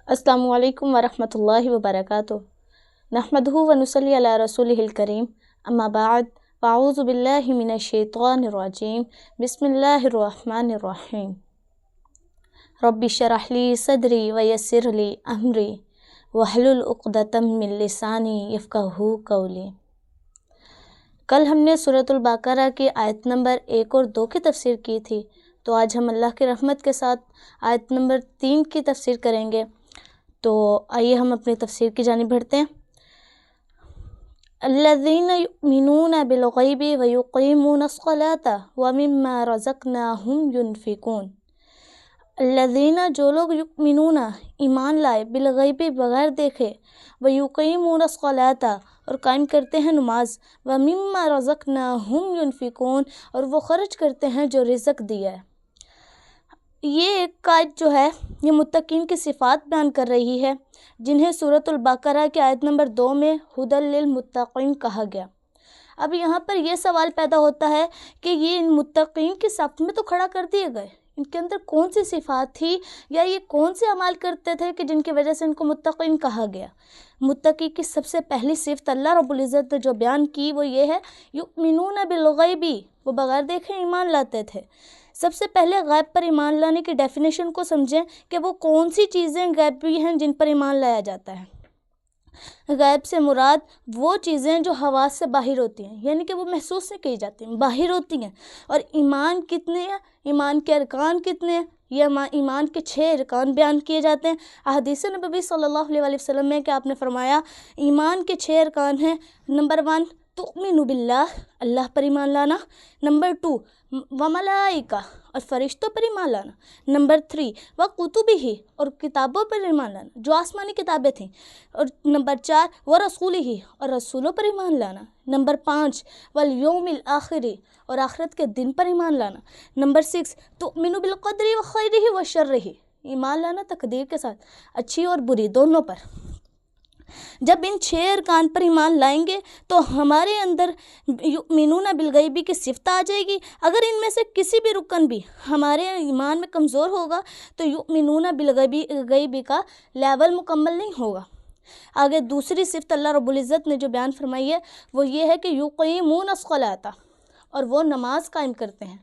السلام علیکم ورحمۃ اللہ وبرکاتہ۔ نحمدہ ونصلی علی رسولہ الکریم، اما بعد، فاعوذ باللہ من الشیطان الرجیم، بسم اللہ الرحمن الرحیم۔ رب اشرح لی صدری ویسر لی امری واحلل عقدۃ من لسانی یفقہوا قولی۔ کل ہم نے سورۃ البقرہ کی آیت نمبر 1 اور 2 کی تفسیر کی تھی، تو آج ہم اللہ کی رحمت کے ساتھ آیت نمبر 3 کی تفسیر کریں گے۔ تو آئیے ہم اپنی تفسیر کی جانب بڑھتے ہیں۔ الذین یؤمنون بالغیب ویقیمون الصلاۃ ومما رزقناہم ینفقون۔ الذین، جو لوگ یؤمنون، ایمان لائے، بالغیب، بغیر دیکھے، ویقیمون الصلاۃ، اور قائم کرتے ہیں نماز، ومما رزقناہم ینفقون، اور وہ خرچ کرتے ہیں جو رزق دیا ہے۔ یہ ایک آیت جو ہے یہ متقین کی صفات بیان کر رہی ہے، جنہیں سورۃ البقرہ کی آیت نمبر 2 میں ھدی للمتقین کہا گیا۔ اب یہاں پر یہ سوال پیدا ہوتا ہے کہ یہ ان متقین کی صف میں تو کھڑا کر دیے گئے، ان کے اندر کون سی صفات تھی، یا یہ کون سے اعمال کرتے تھے کہ جن کی وجہ سے ان کو متقین کہا گیا؟ متقی کی سب سے پہلی صفت اللہ رب العزت نے جو بیان کی وہ یہ ہے، یؤمنون بالغیب، وہ بغیر دیکھے ایمان لاتے تھے۔ سب سے پہلے غیب پر ایمان لانے کی ڈیفینیشن کو سمجھیں کہ وہ کون سی چیزیں غیبی ہیں جن پر ایمان لایا جاتا ہے۔ غیب سے مراد وہ چیزیں جو حواس سے باہر ہوتی ہیں، یعنی کہ وہ محسوس نہیں کی جاتی ہیں، باہر ہوتی ہیں۔ اور ایمان کتنے ہیں، ایمان کے ارکان کتنے ہیں، یہ ایمان کے 6 ارکان بیان کیے جاتے ہیں احادیث نبوی صلی اللہ علیہ وسلم میں، کہ آپ نے فرمایا ایمان کے 6 ارکان ہیں۔ نمبر 1 تؤمن باللہ، اللہ پر ایمان لانا۔ نمبر 2 وملائکہ، اور فرشتوں پر ایمان لانا۔ نمبر 3 وکتبہ، اور کتابوں پر ایمان لانا جو آسمانی کتابیں تھیں۔ اور نمبر 4 ورسولہ، اور رسولوں پر ایمان لانا۔ نمبر 5 والیوم الآخر، اور آخرت کے دن پر ایمان لانا۔ نمبر 6 تؤمن بالقدر وخیرہ وشرہ، ایمان لانا تقدیر کے ساتھ، اچھی اور بری دونوں پر۔ جب ان 6 ارکان پر ایمان لائیں گے تو ہمارے اندر یؤمنون بالغیب کی صفت آ جائے گی۔ اگر ان میں سے کسی بھی رکن بھی ہمارے ایمان میں کمزور ہوگا تو یؤمنون بالغیب کا لیول مکمل نہیں ہوگا۔ آگے دوسری صفت اللہ رب العزت نے جو بیان فرمائی ہے وہ یہ ہے کہ یقیمون الصلاۃ، اور وہ نماز قائم کرتے ہیں۔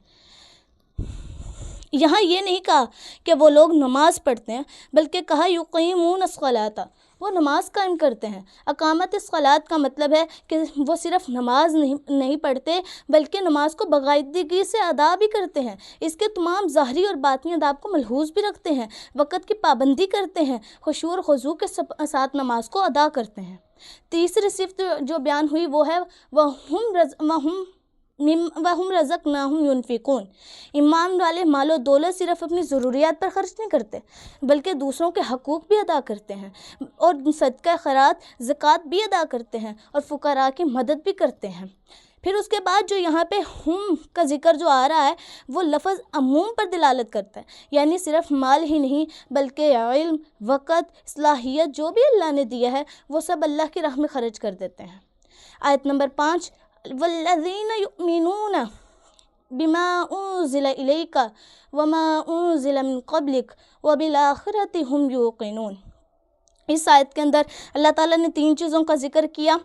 یہاں یہ نہیں کہا کہ وہ لوگ نماز پڑھتے ہیں، بلکہ کہا یقیمون الصلاۃ، وہ نماز قائم کرتے ہیں۔ اقامت الصلاۃ کا مطلب ہے کہ وہ صرف نماز نہیں پڑھتے، بلکہ نماز کو باقاعدگی سے ادا بھی کرتے ہیں، اس کے تمام ظاہری اور باطنی آداب کو ملحوظ بھی رکھتے ہیں، وقت کی پابندی کرتے ہیں، خشوع اور خضوع کے ساتھ نماز کو ادا کرتے ہیں۔ تیسری صفت جو بیان ہوئی وہ ہے وَهُمْ رَزَقْنَاهُمْ يُنْفِقُونَ، ایمان والے مال و دولت صرف اپنی ضروریات پر خرچ نہیں کرتے، بلکہ دوسروں کے حقوق بھی ادا کرتے ہیں، اور صدقہ خیرات، زکوٰۃ بھی ادا کرتے ہیں، اور فقراء کی مدد بھی کرتے ہیں۔ پھر اس کے بعد جو یہاں پہ ہم کا ذکر جو آ رہا ہے وہ لفظ عموم پر دلالت کرتا ہے، یعنی صرف مال ہی نہیں بلکہ علم، وقت، صلاحیت جو بھی اللہ نے دیا ہے وہ سب اللہ کی راہ میں خرچ کر دیتے ہیں۔ آیت نمبر 5 والذین یؤمنون بما انزل الیک وما انزل من قبلک وبالآخرۃ ھم یوقنون۔ اس آیت کے اندر اللہ تعالیٰ نے 3 چیزوں کا ذکر کیا۔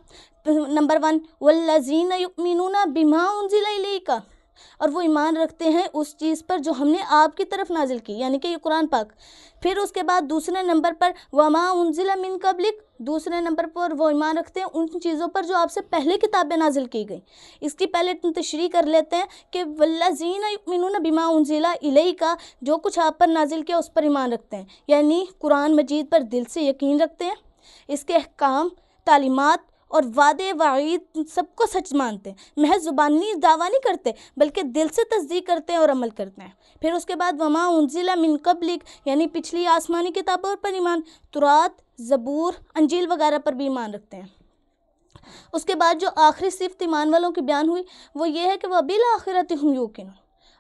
نمبر 1 والذین یؤمنون بما انزل الیک، اور وہ ایمان رکھتے ہیں اس چیز پر جو ہم نے آپ کی طرف نازل کی، یعنی کہ یہ قرآن پاک۔ پھر اس کے بعد دوسرے نمبر پر وما انزل من قبلک، دوسرے نمبر پر وہ ایمان رکھتے ہیں ان چیزوں پر جو آپ سے پہلے کتابیں نازل کی گئیں۔ اس کی پہلے تشریح کر لیتے ہیں کہ والذین یؤمنون بما انزل الیک، جو کچھ آپ پر نازل کیا اس پر ایمان رکھتے ہیں، یعنی قرآن مجید پر دل سے یقین رکھتے ہیں، اس کے احکام، تعلیمات اور وعدے وعید سب کو سچ مانتے ہیں، محض زبانی دعویٰ نہیں کرتے بلکہ دل سے تصدیق کرتے ہیں اور عمل کرتے ہیں۔ پھر اس کے بعد وما انزل من قبلک، یعنی پچھلی آسمانی کتابوں پر ایمان، تورات، زبور، انجیل وغیرہ پر بھی ایمان رکھتے ہیں۔ اس کے بعد جو آخری صفت ایمان والوں کی بیان ہوئی وہ یہ ہے کہ وبالآخرۃ ھم یوقنون،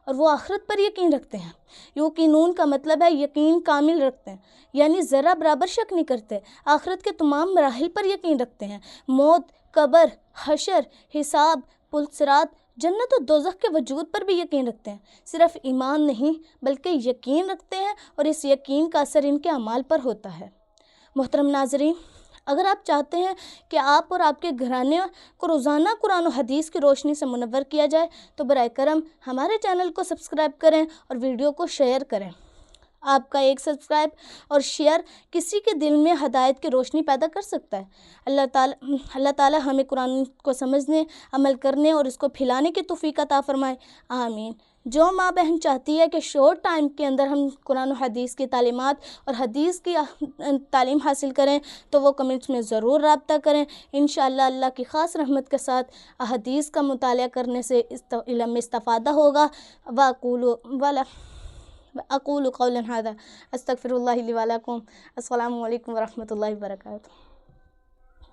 اور وہ آخرت پر یقین رکھتے ہیں۔ یوقنون کا مطلب ہے یقین کامل رکھتے ہیں، یعنی ذرا برابر شک نہیں کرتے، آخرت کے تمام مراحل پر یقین رکھتے ہیں، موت، قبر، حشر، حساب، پل صراط، جنت و دوزخ کے وجود پر بھی یقین رکھتے ہیں۔ صرف ایمان نہیں بلکہ یقین رکھتے ہیں، اور اس یقین کا اثر ان کے اعمال پر ہوتا ہے۔ محترم ناظرین، اگر آپ چاہتے ہیں کہ آپ اور آپ کے گھرانے کو روزانہ قرآن و حدیث کی روشنی سے منور کیا جائے تو براہ کرم ہمارے چینل کو سبسکرائب کریں اور ویڈیو کو شیئر کریں۔ آپ کا ایک سبسکرائب اور شیئر کسی کے دل میں ہدایت کی روشنی پیدا کر سکتا ہے۔ اللہ تعالی ہمیں قرآن کو سمجھنے، عمل کرنے اور اس کو پھیلانے کی توفیق عطا فرمائے، آمین۔ جو ماں بہن چاہتی ہے کہ شارٹ ٹائم کے اندر ہم قرآن و حدیث کی تعلیمات اور حدیث کی تعلیم حاصل کریں تو وہ کمنٹس میں ضرور رابطہ کریں۔ انشاءاللہ اللہ کی خاص رحمت کے ساتھ حدیث کا مطالعہ کرنے سے علم میں استفادہ ہوگا۔ اقول قولا هذا استغفر اللہ لی ولکم۔ السلام علیکم ورحمۃ اللہ وبرکاتہ۔